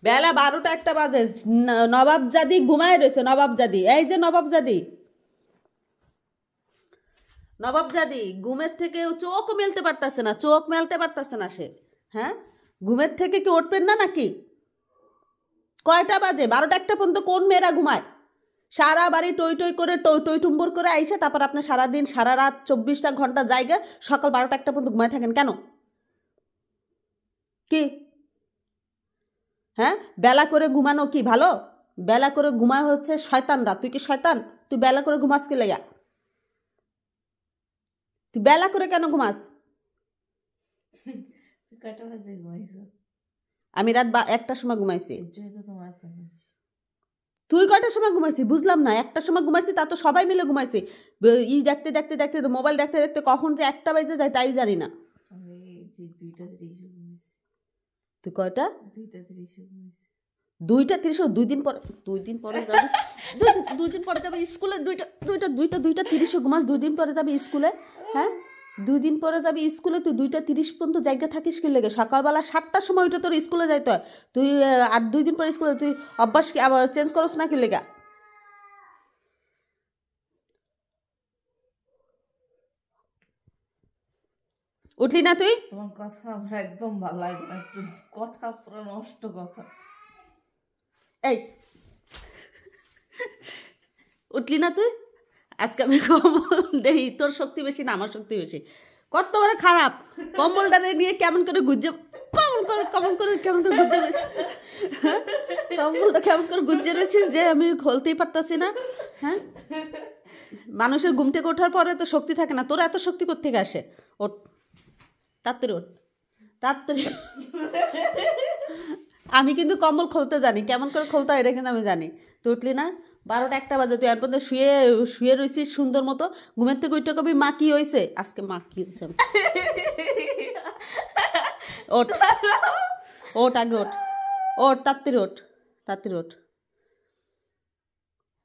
বেলা 12টা 1টা বাজে, নবাবজাদি ঘুমায় রয়েছে। নবাবজাদি, এই যে নবাবজাদি ঘুমের থেকে চোখও মেলতে পারতেছে না, চোখ মেলতে পারতেছে না সে। হ্যাঁ, ঘুমের থেকে কি উঠবেন না নাকি? কয়টা বাজে? 12টা 1টা পর্যন্ত কোন মেয়েরা ঘুমায়? সারা বাড়ি টই টই করে টই টুম্বুর করে আইসে তারপর আপনি সারাদিন সারা রাত 24টা ঘন্টা জায়গা সকাল 12টা 1টা পর্যন্ত ঘুমায় থাকেন কেন? কি হ্যাঁ, বেলা করে ঘুমানো কি ভালো? বেলা করে ঘুমায় হচ্ছে শয়তানরা। তুই কি শয়তান? তুই বেলা করে ঘুমাস কি লেগা? তুই বেলা করে কেন ঘুমাস? কটা বাজে ঘুমাইছো? আমি রাত 1টার সময় ঘুমাইছি। তোমার তুই কয়টার সময় ঘুমাইছি বুঝলাম না। 1টার সময় ঘুমাইছি, তা তো সবাই মিলে ঘুমাইছি। ই দেখতে দেখতে দেখতে মোবাইল দেখতে দেখতে কখন যে 1টা বেজে যায় তাই জানি না। আমি 2টা 30 ঘুমাইছি। তুই কয়টা? 2টা 30 ঘুমাইছি। 2টা 30? 2 দিন পরে যাবি, 2 দিন পরে যাবে স্কুলে। 2টা 30 ঘুমাস, 2 দিন পরে যাবি স্কুলে। হ্যাঁ, 2 দিন পরে যাবি স্কুলে, তুই 2টা 30 পর্যন্ত জায়গা থাকিস কি লেগে? সকালবেলা 7টার সময় ওইটা তোর স্কুলে যাইতে হয়। তুই আর 2 দিন পরে স্কুলে, তুই অভ্যাস কি আবার চেঞ্জ করস না কি লেগা? উঠলি না তুই? তোমার কথা আমার একদম ভালো লাগে না, একটু কথা পুরো নষ্ট কথা। এই উঠলি না তুই? আজকে আমি কম্বল দেই, তোর শক্তি বেশি না আমার শক্তি বেশি। কত বড় খারাপ! কম্বলটারে নিয়ে কেমন করে গুজে, কেমন করে গুজে, কম্বলটা কেমন করে গুজে রয়েছিস যে আমি খুলতেই পারতাছি না। হ্যাঁ, মানুষের ঘুম থেকে ওঠার পরে তো শক্তি থাকে না, তোর এত শক্তি কোত্থেকে আসে? ওঠ, তাড়াতাড়ি ওঠ, তাড়াতাড়ি। আমি কিন্তু কম্বল খুলতে জানি, কেমন করে খুলতে হয় এটা কিন্তু আমি জানি। তুই উঠলি না? 12টা 1টা বাজে, তুই এর পর্যন্ত শুয়ে রয়েছিস সুন্দর মতো। ঘুমের থেকে উঠতে কবি মা কি হয়েছে? আজকে মা কি হয়েছে? ওঠ, ওঠ, আগে ওঠ, ওঠ, তাড়াতাড়ি ওঠ, তাড়াতাড়ি ওঠ,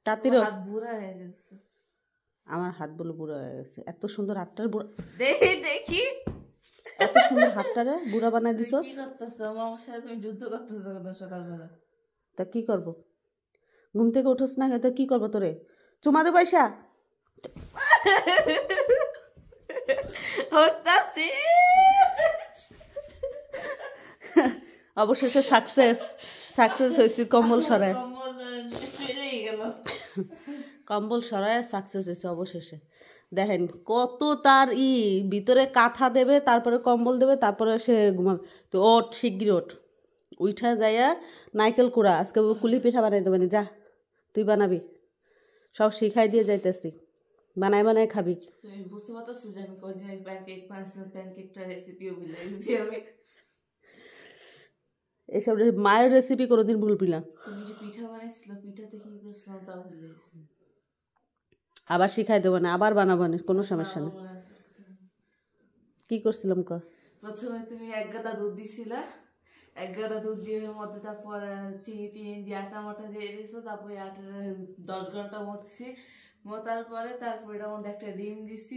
তাড়াতাড়ি ওঠ। হাত বুড়া হয়ে গেছে। আমার হাত বলে বুড়া হয়ে গেছে? এত সুন্দর হাতটারে বুড়া, দেখি এত সুন্দর হাতটারে বুড়া বানাই দিছস। কি করতেছো? আমার সাথে তুমি যুদ্ধ করতেছো কেন সকালবেলা? তা কি করবো? ঘুম থেকে উঠোস না, তা কি করবো তোরে? চুমা দে পয়সা। অবশেষে সাকসেস হয়েছি। কম্বল সরায়, কম্বল সরায় সাকসেস হয়েছে অবশেষে। দেখেন কত তার ভিতরে কাঁথা দেবে, তারপরে কম্বল দেবে, তারপরে সে ঘুমাবে। তো ওঠ, শিগগির ওঠ, উঠা যাইয়া নাইকেল কুড়া। আজকে কুলি পিঠা বানাই দেবে না, যা তুই বানাবি, সব শিখাই দিয়ে যাইতেছি, বানাই বানাই খাবি। তুমি বুঝতে পারতেছো যে আমি কদিন আগে প্যানকেক বানাইছিলাম, প্যানকেকটা রেসিপিও ভুলে গেছি আমি। এসব মায়ের রেসিপি কোনোদিন ভুলবি না। তুমি যে পিঠা বানাইছিল, পিঠাতে কি করেছিলাম তাও ভুলে গেছি। আবার শিখাই দেবো না, আবার বানাবো না, কোনো সমস্যা নেই। কি করছিলাম ক? প্রথমে তুমি 1 গাদা দুধ দিছিলা, 1 গাদা দুধ দিয়ে মধ্যে তারপর চিনি টিনি দিয়ে আটা মাটা দিয়ে দিয়েছো, তারপরে আটা 10 ঘন্টা মতছি, মতার পরে তারপর এটার মধ্যে একটা ডিম দিছি।